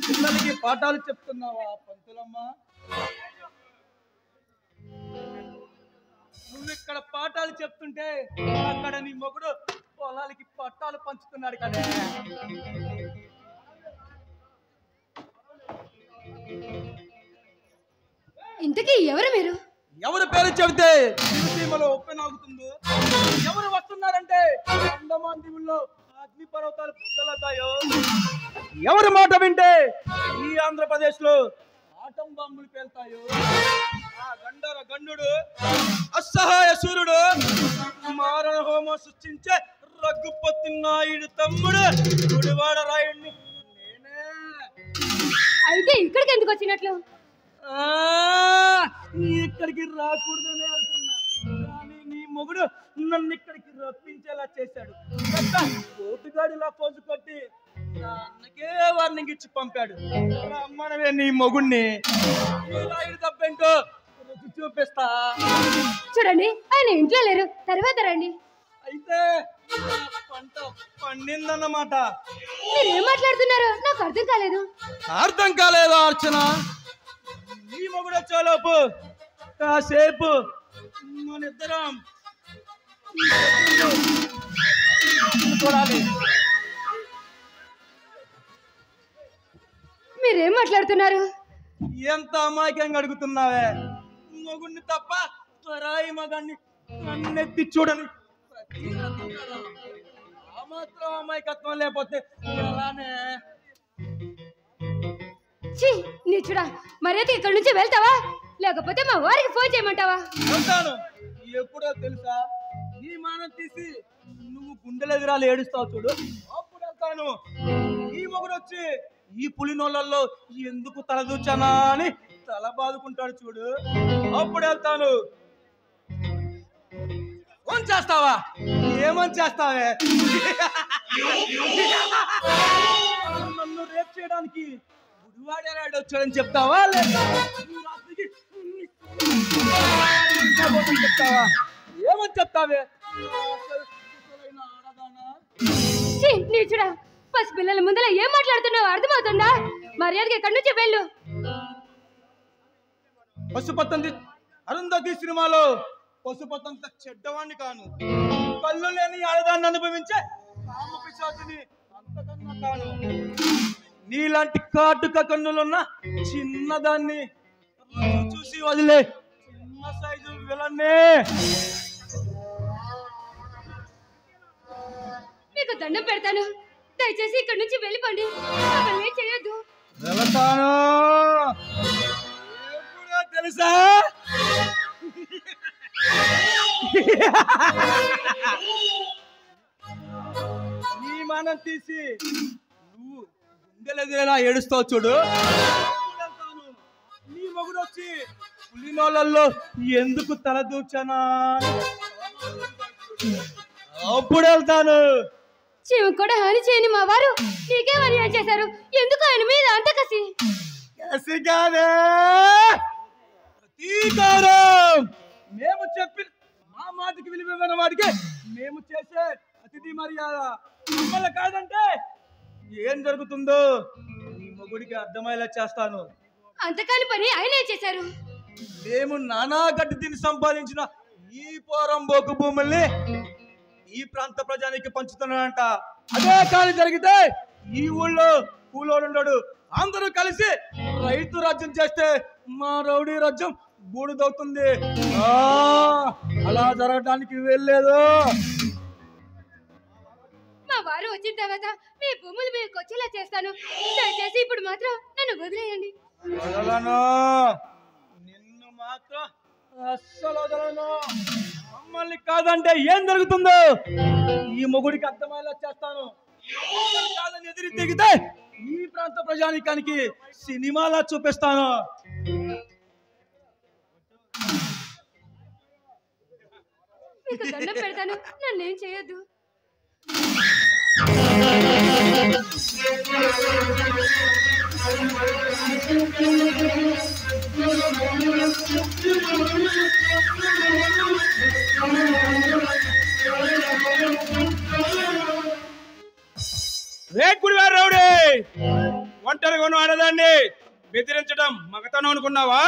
పిల్లలకి పాఠాలు చెప్తున్నావా పంతులమ్మ? నువ్వు ఇక్కడ పాఠాలు చెప్తుంటే అక్కడ నీ మొగుడు పొలాలకి పట్టాలు పంచుతున్నాడు కదా. ఇంతకీ ఎవరు మీరు? ఎవరి పేరు చెబితే సీమలో ఉప్పెనాగుతుందో, ఎవరు వస్తున్నారంటే అండమాన్ దీవుల్లో అగ్ని పర్వతాలు పుట్టలతాయో, ఎవరి మాట వింటే ఈ ఆంధ్రప్రదేశ్ లో ఆటం బాంబులు పేల్తాయో, ఆ గండర గండుడు అసహాయ సూర్యుడు మారణ హోమం సృష్టించే రఘుపతి నాయుడు తమ్ముడు గుడివాడ రాయుడిని నేనే. అయితే ఇక్కడికి ఎందుకు వచ్చినట్లు? ఇక్కడికి రాకూడదని అనుకున్నా, కానీ నీ మొగుడు నన్ను ఇక్కడికి రప్పించేలా చేశాడు. కోటుగాడిలా పోజు కొట్టి అన్నకే వార్నింగ్ ఇచ్చి పంపాడు. రమ్మనవే నీ మొగుడిని, రాయుడు తప్పేంటో రుచి చూపిస్తా. చూడండి, ఆయన ఇంట్లో లేరు, తర్వాత రండి. అయితే పంట పండిందన్నమాట. మీరేం మాట్లాడుతున్నారో నాకు అర్థం కాలేదు. అర్థం కాలేదా అర్చన? నీ మొగుడు వచ్చేలోపు కాసేపు మనిద్దరం చూడాలి. మీరేం మాట్లాడుతున్నారు? ఎంత అమాయకంగా అడుగుతున్నావే? మొగుడిని తప్ప త్వరాయి మగాన్ని కన్నెత్తి చూడని ఆ మాత్రం అమాయకత్వం లేకపోతే అలానే. నీచుడా, మరైతే ఇక్కడి నుంచి వెళ్తావా, లేకపోతే మా వారికి ఫోన్ చేయమంటావా? వెళ్తాను. ఎప్పుడో తెలుసా, నీ మానం తీసి నువ్వు గుండెల ఎదురాలు ఏడుస్తావు చూడు, అప్పుడు వెళ్తాను. ఈ మొగుడు వచ్చి ఈ పులినోళ్ళల్లో ఎందుకు తలదూచానా అని తల బాదుకుంటాడు చూడు, అప్పుడు వెళ్తాను. ఫోన్ చేస్తావా? ఏమని చేస్తావే? నన్ను రేపు చేయడానికి గుడివాడే రాయుడు వచ్చాడని చెప్తావా, లేదా చెప్తావా? ఏమని చెప్తావే? నీచుడా, పసిపిల్లల ముందర ఏం మాట్లాడుతున్నావు అర్థమవుతుందా? మర్యాదగా ఇక్కడి నుంచి వెళ్ళు. పశుపతంది అరుంధతి సినిమాలో పశుపతంత చెడ్డవాణ్ణి కాను, కళ్ళు లేని ఆడదాన్ని అనుభవించే కామపిశాచిని అంతకన్నా కాను. నీలాంటి కాటుక కన్నులున్న చిన్నదాన్ని చూసి వదిలే చిన్న సైజు విలన్నే. మీకు దండం పెడతాను, దయచేసి ఇక్కడి నుంచి వెళ్ళిపోండి. ఏం చేయొద్దు. వెళతాను. ఎప్పుడో తెలుసా, నీ మానం తీసి నువ్వు గుండెలెదిరేలా ఏడుస్తావు చూడు, నీ మొగుడు వచ్చి పులినోళ్ళల్లో ఎందుకు తల దూచానా అప్పుడు వెళ్తాను. శివ కూడా హాని చేయని మా వారు నీకే అన్యాయం చేశారు, ఎందుకు ఆయన మీద అంత కసి? కసిగానే ప్రతీకారం. మేము చెప్పిన మా మాటకి విలువైన వాడికి మేము చేసే అతిథి మర్యాద. మమ్మల్ని కాదంటే ఏం జరుగుతుందో నీ మొగుడికి అర్థమయ్యేలా చేస్తాను. అంతకాని పని ఆయన ఏం చేశారు? మేము నానా గడ్డి తిని సంపాదించిన ఈ పోరంబోకు భూముల్ని ఈ ప్రాంత ప్రజానికి పంచుతున్నాడంట. అదే కానీ జరిగితే ఈ ఊళ్ళో కూలోడుండడు, అందరూ కలిసి రైతు రాజ్యం చేస్తే మా రౌడీ రాజ్యం బూడిదవుతుంది. అలా జరగడానికి వెళ్ళలేదు. మా వారు వచ్చిన తర్వాత మీ భూములు మీకు వచ్చేలా చేస్తాను, దయచేసి ఇప్పుడు మాత్రం నన్ను వదిలేయండి. వదలను. నిన్ను మాత్రం అస్సలు వదలను. మమ్మల్ని కాదంటే ఏం జరుగుతుందో ఈ మొగుడికి అర్థమయ్యేలా చేస్తాను. కాదని ఎదురు తిరిగితే ఈ ప్రాంత ప్రజానికానికి సినిమాలా చూపిస్తాను. మీకు దండం పెడతాను, నన్నేం చేయొద్దు. రేకుడివారు రౌడీ, ఒంటరిగా ఉన్న ఆడదాన్ని బెదిరించడం మగతనం అనుకున్నావా?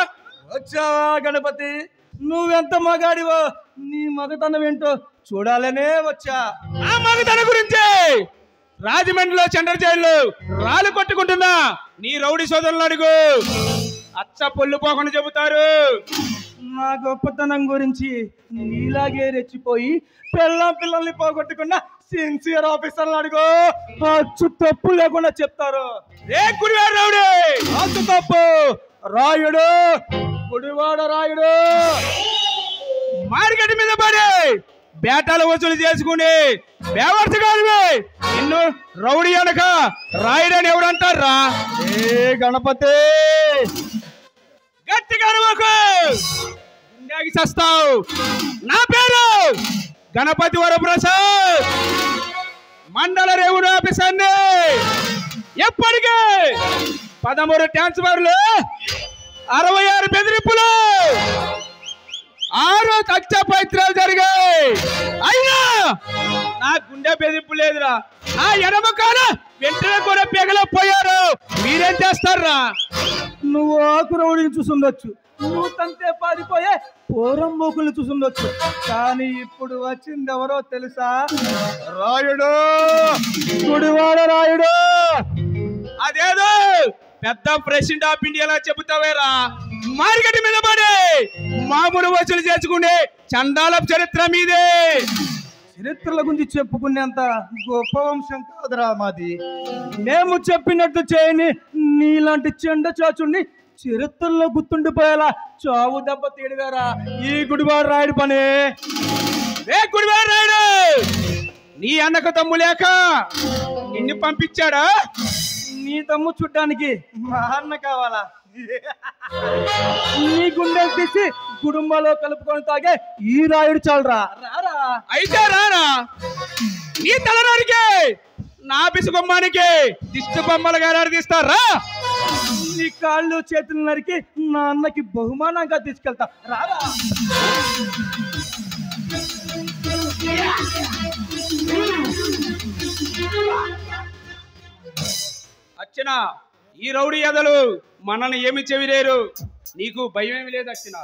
వచ్చావా గణపతి? నువ్వెంత మగాడివో, నీ మగతనం ఏంటో చూడాలనే వచ్చా. ఆ మగతనం గురించి రాజమండ్రిలో చండ్ర జైలు రాళ్ళు కొట్టుకుంటున్నా నీ రౌడీ సోదరులు అడుగు, అచ్చ పొల్లు పోకుండా చెబుతారు. నా గొప్పతనం గురించి నీలాగే రెచ్చిపోయి పిల్లల్ని పోగొట్టుకున్న సిన్సియర్ ఆఫీసర్లు అడుగు, అచ్చు తప్పు లేకుండా చెప్తారు. రేకుడివారు రౌడీ, అచ్చు తప్పు రాయుడు, గుడివాడ రాయుడు మార్కెట్ మీద పడి బేటాలు వసూలు చేసుకుని బేవర్సగాడివి నిన్ను రౌడీ అనక రాయుడని ఎవరంటారా? ఏ గణపతి, గట్టిగా అరవకు, గుండెకి చస్తావు. నా పేరు గణపతి వరప్రసాద్, మండల రెవెన్యూ ఆఫీసర్ని. ఎప్పటికీ 13 ట్రాన్స్ఫర్లు, 66 బెదిరింపులు, 6 హత్య ప్రయత్నాలు జరిగాయి. అయినా నా గుండె బెదిరింపు లేదురా. ఆ ఎడమ కాల వెంటనే కూడా పెగలపోయారు. మీరేం చేస్తారా? నువ్వు ఆకు రౌడీని చూసుండొచ్చు, నువ్వు తంతే పారిపోయే పూరం మూకుల్ని చూసుండొచ్చు, కానీ ఇప్పుడు వచ్చింది ఎవరో తెలుసా? రాయుడు, గుడివాడ రాయుడు. అదేదో పెద్ద ప్రెసిడెంట్ ఆఫ్ ఇండియాలో చెబుతావేరా. మార్కెట్ మీద పడి మామూలు వసూలు చేసుకునే చండాల చరిత్ర మీదే. చరిత్రల గురించి చెప్పుకునేంత గొప్ప వంశం కాదురా మాది. మేము చెప్పినట్టు చేయని నీలాంటి చెండ చాచుండి చరిత్రలో గుర్తుండిపోయేలా చావు దెబ్బ తీడివేరా ఈ గుడివాడ రాయుడు పని. ఏ గుడివారు రాయుడు, నీ అన్నకు తమ్ము లేక నిన్ను పంపించాడా? నీ తమ్ము చుట్టానికి మా అన్న కావాలా? నీ గుండెలు తీసి కుటుంబంలో కలుపుకొని తాగే ఈ రాయుడు చాలరా. రారా, అయితే రారా. నీ తలనారికి నా బిసుగొమ్మానికి దిష్టి బొమ్మలు గారు తీస్తారా? నీ కాళ్ళు చేతులు నరికి నా అన్నకి బహుమానంగా తీసుకెళ్తా. రారా. అర్చన, ఈ రౌడీ ఎదలు మనల్ని ఏమి చెవిలేరు. నీకు భయం ఏమి లేదు అర్చన.